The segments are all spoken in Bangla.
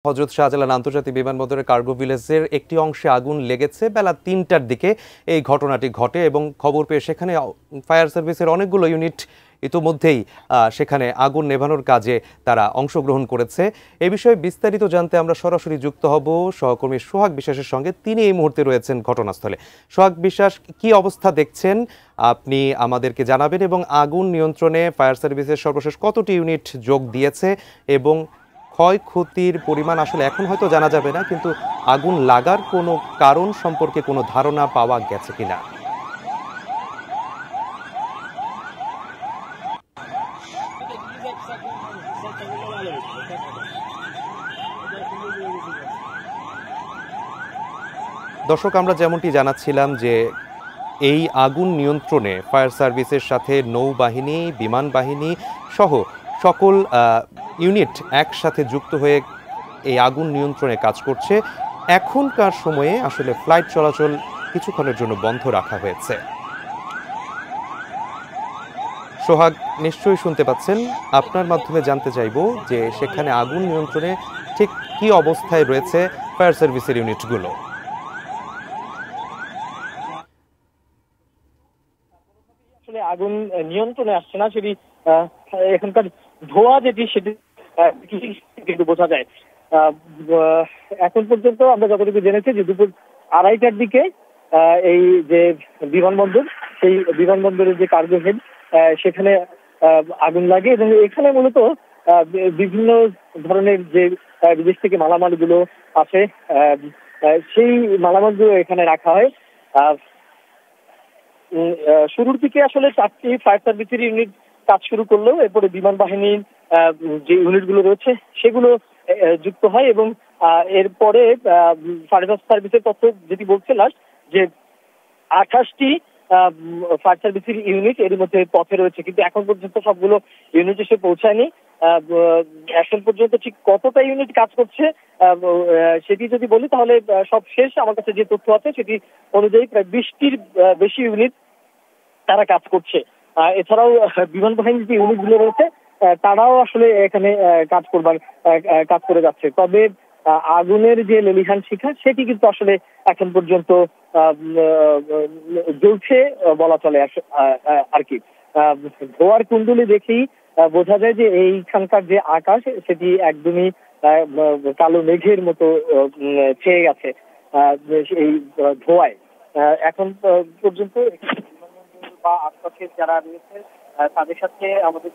হযরত শাহজালাল আন্তর্জাতিক বিমানবন্দরের কার্গো ভিলেজের একটি অংশে আগুন লেগেছে বেলা ৩টার দিকে এই ঘটনাটি ঘটে এবং খবর পেয়ে সেখানে ফায়ার সার্ভিসের অনেকগুলো ইউনিট ইতোমধ্যেই সেখানে আগুন নেভানোর কাজে তারা অংশগ্রহণ করেছে। এ বিষয়ে বিস্তারিত জানতে আমরা সরাসরি যুক্ত হব সহকর্মী সোহাগ বিশ্বাসের সঙ্গে। তিনি এই মুহূর্তে রয়েছেন ঘটনাস্থলে। সোহাগ বিশ্বাস, কি অবস্থা দেখছেন আপনি আমাদেরকে জানাবেন এবং আগুন নিয়ন্ত্রণে ফায়ার সার্ভিসের সর্বশেষ কতটি ইউনিট যোগ দিয়েছে এবং ক্ষয়ক্ষতির পরিমাণ আসলে এখন হয়তো জানা যাবে না, কিন্তু আগুন লাগার কোনো কারণ সম্পর্কে কোনো ধারণা পাওয়া গেছে কিনা? দর্শক, আমরা যেমনটি জানাচ্ছিলাম যে এই আগুন নিয়ন্ত্রণে ফায়ার সার্ভিসের সাথে নৌবাহিনী, বিমান বাহিনী সহ সকল ইউনিট একসাথে যুক্ত হয়ে এই আগুন নিয়ন্ত্রণে কাজ করছে। এখনকার সময়ে আসলে ফ্লাইট চলাচল কিছুক্ষণের জন্য বন্ধ রাখা হয়েছে। সোহাগ, নিশ্চয়ই শুনতে পাচ্ছেন। আপনার মাধ্যমে জানতে চাইব যে সেখানে আগুন নিয়ন্ত্রণে ঠিক কি অবস্থায় রয়েছে ফায়ার সার্ভিসের ইউনিটগুলো। আসলে আগুন নিয়ন্ত্রণে আসছে না, সেটি এখানকার ধোঁয়া যেটি সেটি কিন্তু বোঝা যায়। এখন পর্যন্ত আমরা যতটুকু জেনেছি যে দুপুর 2:30টার দিকে এই যে বিমানবন্দর, সেই বিমানবন্দরের যে কার্গো হেড সেখানে আগুন লাগে এবং এখানে মূলত বিভিন্ন ধরনের যে বিদেশ থেকে মালামালগুলো আসে, সেই মালামালগুলো এখানে রাখা হয়। শুরুর দিকে আসলে 4টি ফায়ার সার্ভিসের ইউনিট কাজ শুরু করলেও এরপরে বিমান বাহিনীর যে ইউনিটগুলো রয়েছে সেগুলো যুক্ত হয় এবং এরপরে ফায়ার সার্ভিসের তথ্য যেটি বলছে লাস্ট যে 28টি ফায়ার সার্ভিসের ইউনিট এর মধ্যে পথে রয়েছে, কিন্তু এখন পর্যন্ত সবগুলো ইউনিট এসে পৌঁছায়নি। এখন পর্যন্ত ঠিক কতটা ইউনিট কাজ করছে সেটি যদি বলি তাহলে সব শেষ আমার কাছে যে তথ্য আছে সেটি অনুযায়ী প্রায় 20টির বেশি ইউনিট তারা কাজ করছে। এছাড়াও বিমান বাহিনীর যে ইউনিটগুলো রয়েছে তারাও আসলে এখানে কাজ করে যাচ্ছে। তবে আগুনের যে লেলিহান শিখা সেটি কিন্তু আসলে এখন পর্যন্ত জ্বলছে বলা চলে আর কি। ধোয়ার কুণ্ডলী দেখেই বোঝা যায় যে এইখানকার যে আকাশ সেটি একদমই কালো মেঘের মতো ছেয়ে গেছে এই ধোঁয়ায়। এখন পর্যন্ত বা আশপাশের যারা রয়েছে তাদের সাথে আমাদের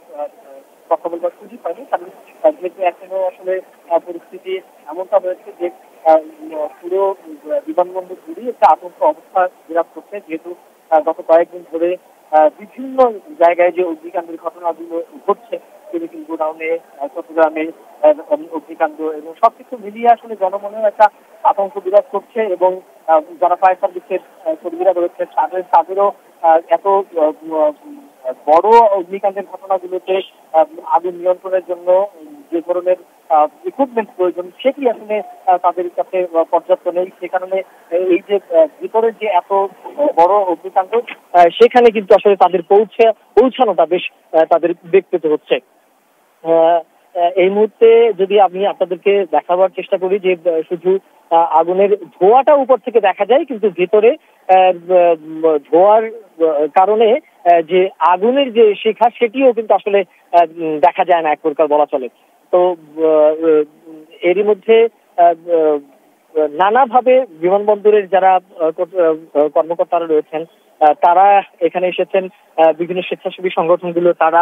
কথা বলবার সুযোগ হয়নি, কারণ যেহেতু এখনো আসলে পরিস্থিতি এমনটা হয়েছে যে পুরো বিমানবন্দর জুড়েই একটা আতঙ্ক অবস্থা বিরাজ করছে, যেহেতু গত কয়েকদিন ধরে বিভিন্ন জায়গায় যে অগ্নিকাণ্ডের ঘটনাগুলো ঘটছে, কিন্তু গোডাউনে, চট্টগ্রামে অগ্নিকাণ্ড এবং সবকিছু মিলিয়ে আসলে জনমনেও একটা আতঙ্ক বিরাজ করছে এবং যারা ফায়ার সার্ভিসের কর্মীরা রয়েছে তাদেরও এত বড় অগ্নিকাণ্ডের ঘটনাগুলোতে আগুন নিয়ন্ত্রণের জন্য যে ধরনের ইকুইপমেন্ট প্রয়োজন সেটি আসলে তাদের কাছে পর্যাপ্ত নেই। সে কারণে এই যে ভিতরের যে এত বড় অগ্নিকাণ্ড সেখানে কিন্তু আসলে তাদের পৌঁছানোটা বেশ তাদের বেগ পেতে হচ্ছে। এই মুহূর্তে যদি আমি আপনাদেরকে দেখাবার চেষ্টা করি যে শুধু আগুনের ধোঁয়াটা উপর থেকে দেখা যায়, কিন্তু ভেতরে ধোঁয়ার কারণে যে আগুনের যে শিখা সেটিও কিন্তু আসলে দেখা যায় না এক প্রকার বলা চলে। তো এরই মধ্যে নানাভাবে বিমানবন্দরের যারা কর্মকর্তারা রয়েছেন তারা এখানে এসেছেন। বিভিন্ন স্বেচ্ছাসেবী সংগঠনগুলো তারা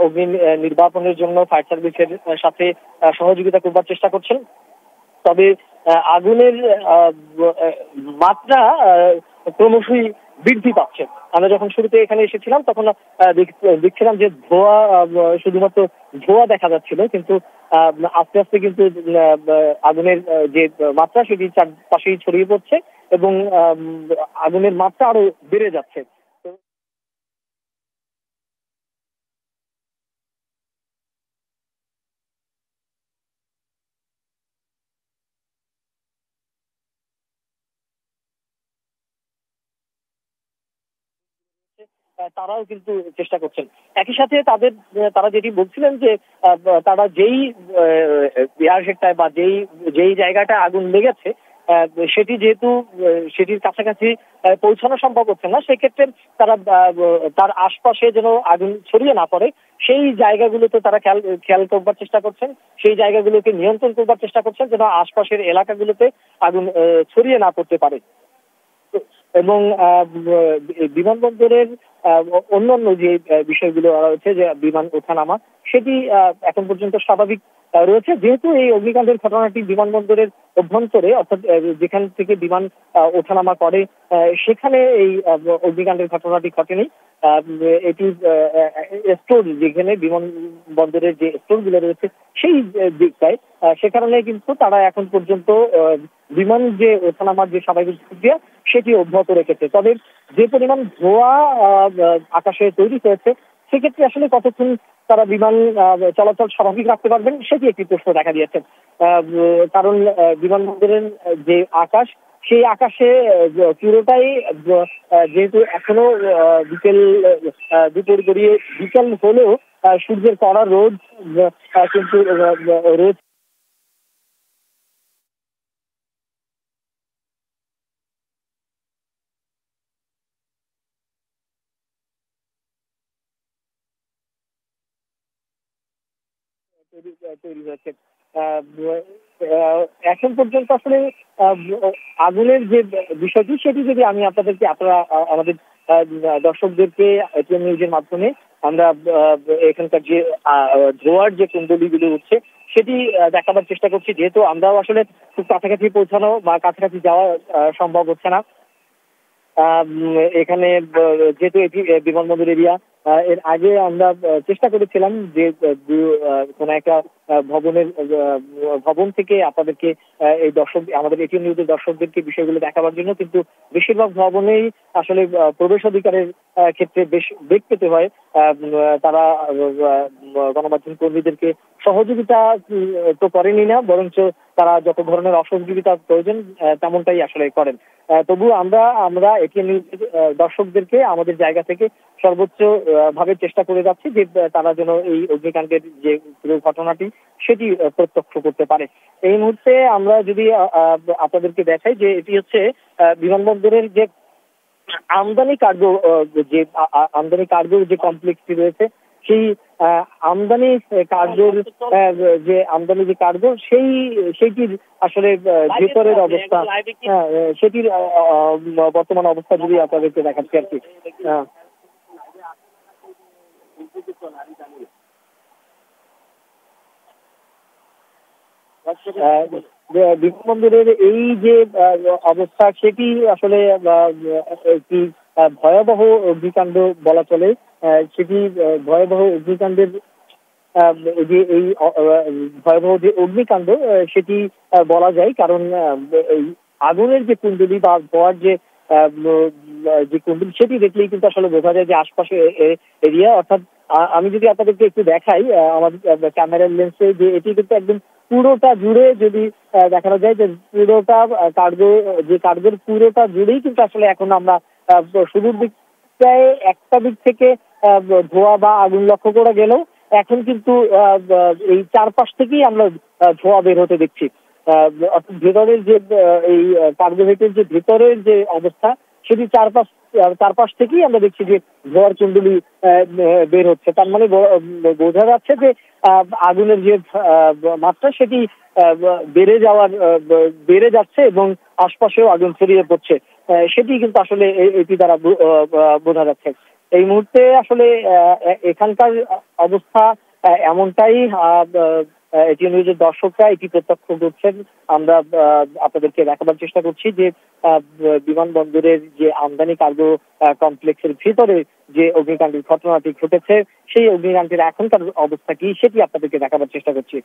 অগ্নি নির্বাপনের জন্য ফায়ার সার্ভিসের সাথে সহযোগিতা করবার চেষ্টা করছেন। তবে আগুনের মাত্রা ক্রমশই বৃদ্ধি পাচ্ছে। আমরা যখন শুরুতে এখানে এসেছিলাম তখন দেখছিলাম যে ধোঁয়া, শুধুমাত্র ধোঁয়া দেখা যাচ্ছিল, কিন্তু আস্তে আস্তে কিন্তু আগুনের যে মাত্রা সেটি চারপাশেই ছড়িয়ে পড়ছে এবং আগুনের মাত্রা আরো বেড়ে যাচ্ছে। তারাও কিন্তু চেষ্টা করছেন। একই সাথে তারা যেটি বলছিলেন যে তারা যেই এয়ারশেডটায় বা যেই জায়গাটা আগুন লেগেছে সেটি যেহেতু সেটির কাছাকাছি পৌঁছানো সম্ভব হচ্ছে না, সেক্ষেত্রে তারা তার আশপাশে যেন আগুন ছড়িয়ে না পড়ে সেই জায়গাগুলোতে তারা খেয়াল করবার চেষ্টা করছেন, সেই জায়গাগুলোকে নিয়ন্ত্রণ করবার চেষ্টা করছেন যেন আশপাশের এলাকাগুলোতে আগুন ছড়িয়ে না পড়তে পারে। এবং বিমানবন্দরের অন্যান্য যে বিষয়গুলো রয়েছে, যে বিমান ওঠানামা, সেটি এখন পর্যন্ত স্বাভাবিক রয়েছে, যেহেতু এই অগ্নিকাণ্ডের ঘটনাটি বিমানবন্দরের অভ্যন্তরে, অর্থাৎ যেখান থেকে বিমান ওঠানামা করে সেখানে এই অগ্নিকাণ্ডের ঘটনাটি ঘটেনি। এটি স্টোর, যেখানে বিমানবন্দরের যে স্টোরগুলো রয়েছে সেই দিকটায়, সে কারণে কিন্তু তারা এখন পর্যন্ত বিমান যে ওঠানামার যে স্বাভাবিক প্রক্রিয়া সেটি অব্যাহত রেখেছে। তবে যে পরিমাণ ধোঁয়া আকাশে তৈরি হয়েছে, সেক্ষেত্রে আসলে কতক্ষণ তারা বিমান চলাচল স্বাভাবিক রাখতে পারবেন সেটি একটি প্রশ্ন দেখা দিয়েছে। কারণ বিমানবন্দরের যে আকাশ, সেই আকাশে পুরোটাই, যেহেতু এখনো বিকেল, দুপুর গড়িয়ে বিকেল হলেও সূর্যের কড়া রোদ কিন্তু রোদ তৈরি হয়েছে। আহ, এখন পর্যন্ত আসলে আহ, আগুনের যে বিষয়টি সেটি যদি আমি আমাদের আহ, দর্শকদেরকে এটিএন নিউজের মাধ্যমে আমরা এখানকার যে ধোঁয়ার যে কুণ্ডলীগুলো উঠছে সেটি দেখাবার চেষ্টা করছি, যেহেতু আমরাও আসলে খুব কাছাকাছি পৌঁছানো বা কাছাকাছি যাওয়া সম্ভব হচ্ছে না। এখানে যেহেতু এটি বিমানবন্দর এরিয়া, এর আগে আমরা চেষ্টা করেছিলাম যে কোন একটা ভবন থেকে আপনাদেরকে এই আমাদের এটিএন নিউজের দর্শকদেরকে বিষয়গুলো দেখাবার জন্য, কিন্তু বেশিরভাগ ভবনেই আসলে প্রবেশাধিকারের ক্ষেত্রে বেশ বেগ পেতে হয়। তারা গণমাধ্যম কর্মীদেরকে সহযোগিতা তো করেনি না, বরঞ্চ তারা যত ধরনের অসহযোগিতা প্রয়োজন তেমনটাই আসলে করেন। তবুও আমরা এটিএন নিউজের দর্শকদেরকে আমাদের জায়গা থেকে সর্বোচ্চ ভাবে চেষ্টা করে যাচ্ছি যে তারা যেন এই অগ্নিকাণ্ডের যে পুরো ঘটনাটি সেটি প্রত্যক্ষ করতে পারে। এই মুহূর্তে আমরা যদি আপনাদেরকে দেখাই যে এটি হচ্ছে বিমানবন্দরের যে আমদানি কার্গো, যে আমদানি কার্গো যে কমপ্লেক্সটি রয়েছে, সেই আমদানি কার্গোর যে আমদানি যে কার্গো সেইটির আসলে ভেতরের অবস্থা, সেটির বর্তমান অবস্থা যদি আপনাদেরকে দেখাচ্ছি আর কি। বিমানবন্দরের এই যে অবস্থা সেটি আসলে একটি ভয়াবহ অগ্নিকাণ্ড বলা চলে। সেটি ভয়াবহ অগ্নিকাণ্ডের যে এই ভয়াবহ যে অগ্নিকাণ্ড সেটি বলা যায়, কারণ এই আগুনের যে কুণ্ডলী বা ধোঁয়ার যে কুণ্ডলী সেটি দেখলেই কিন্তু আসলে বোঝা যায় যে আশপাশে এরিয়া, অর্থাৎ আমি যদি আপনাদেরকে একটু দেখাই আমাদের ক্যামেরার লেন্সে, যে এটি কিন্তু একদম পুরোটা জুড়ে যদি দেখানো যায় যে পুরোটা কার্গোর পুরোটা জুড়েই কিন্তু আসলে এখন আমরা শুরুর দিকটায় একটা দিক থেকে ধোঁয়া বা আগুন লক্ষ্য করা গেলেও এখন কিন্তু এই চারপাশ থেকেই আমরা ধোঁয়া বের হতে দেখছি। অর্থাৎ ভেতরের যে এই কার্বোভেটের যে ভেতরের যে অবস্থা সেটি চারপাশ থেকেই আমরা দেখছি যে ধোঁয়ার কুণ্ডলী বের হচ্ছে। তার মানে বোঝা যাচ্ছে যে আগুনের যে মাত্রা সেটি বেড়ে যাচ্ছে এবং আশপাশেও আগুন ছড়িয়ে পড়ছে, সেটি কিন্তু আসলে এটি দ্বারা বোঝা যাচ্ছে। এই মুহূর্তে আসলে এখানকার অবস্থা এমনটাই, এটিএন নিউজের দর্শকরা এটি প্রত্যক্ষ করছেন। আমরা আপনাদেরকে দেখাবার চেষ্টা করছি যে বিমানবন্দরের যে আমদানি কার্গো কমপ্লেক্সের ভিতরে যে অগ্নিকাণ্ডের ঘটনাটি ঘটেছে সেই অগ্নিকাণ্ডের এখনকার অবস্থা কি সেটি আপনাদেরকে দেখাবার চেষ্টা করছি।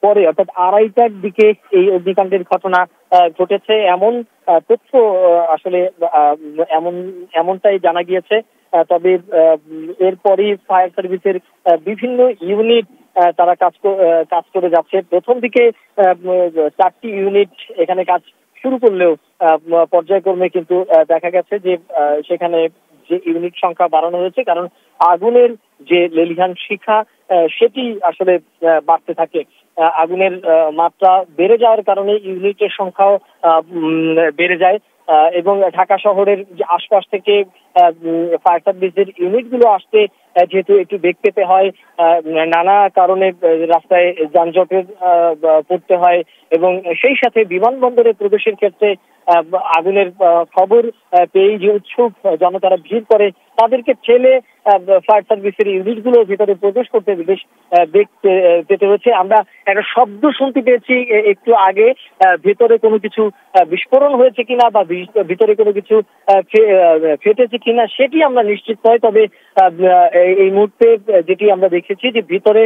পরে অর্থাৎ 2:30টার দিকে এই অগ্নিকাণ্ডের ঘটনা ঘটেছে এমন তথ্য আসলে এমনটাই জানা গিয়েছে। তবে এরপরই ফায়ার সার্ভিসের বিভিন্ন ইউনিট তারা কাজ করে যাচ্ছে। প্রথম দিকে 4টি ইউনিট এখানে কাজ শুরু করলেও পর্যায়ক্রমে কিন্তু দেখা গেছে যে সেখানে যে ইউনিট সংখ্যা বাড়ানো হয়েছে, কারণ আগুনের যে লেলিহান শিখা সেটি আসলে বাড়তে থাকে। আগুনের মাত্রা বেড়ে যাওয়ার কারণে ইউনিটের সংখ্যাও বেড়ে যায় এবং ঢাকা শহরের যে আশপাশ থেকে ফায়ার সার্ভিসের ইউনিটগুলো আসতে যেহেতু একটু বেগ পেতে হয়, নানা কারণে রাস্তায় যানজটের পড়তে হয় এবং সেই সাথে বিমানবন্দরে প্রবেশের ক্ষেত্রে আগুনের খবর পেয়েই যে উৎসুক জনতারা ভিড় করে তাদেরকে ঠেলে ফায়ার সার্ভিসের ইউনিটগুলো ভিতরে প্রবেশ করতে বেশ বেগ পেতে হচ্ছে। আমরা একটা শব্দ শুনতে পেয়েছি একটু আগে, ভেতরে কোনো কিছু বিস্ফোরণ হয়েছে কিনা বা ভিতরে কোনো কিছু ফেটেছে কিনা সেটি আমরা নিশ্চিত নয়। তবে এই মুহূর্তে যেটি আমরা দেখেছি যে ভিতরে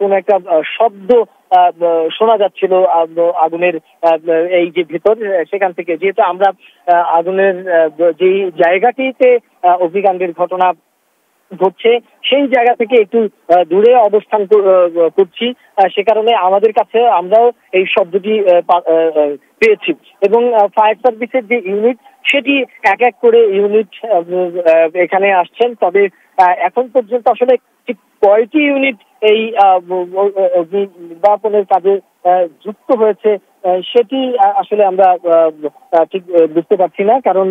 কোনো একটা শব্দ শোনা যাচ্ছিল আগুনের এই যে ভিতর সেখান থেকে, যেহেতু আমরা আগুনের যেই জায়গাটিতে অগ্নিকাণ্ডের ঘটনা ঘটছে সেই জায়গা থেকে একটু দূরে অবস্থান করছি, সে কারণে আমাদের কাছে আমরাও এই শব্দটি পেয়েছি এবং ফায়ার সার্ভিসের যে ইউনিট সেটি এক এক করে ইউনিট এখানে আসছেন। তবে এখন পর্যন্ত আসলে ঠিক কয়টি ইউনিট এই নির্বাপনের কাজে যুক্ত হয়েছে সেটি আসলে আমরা ঠিক বুঝতে পারছি না, কারণ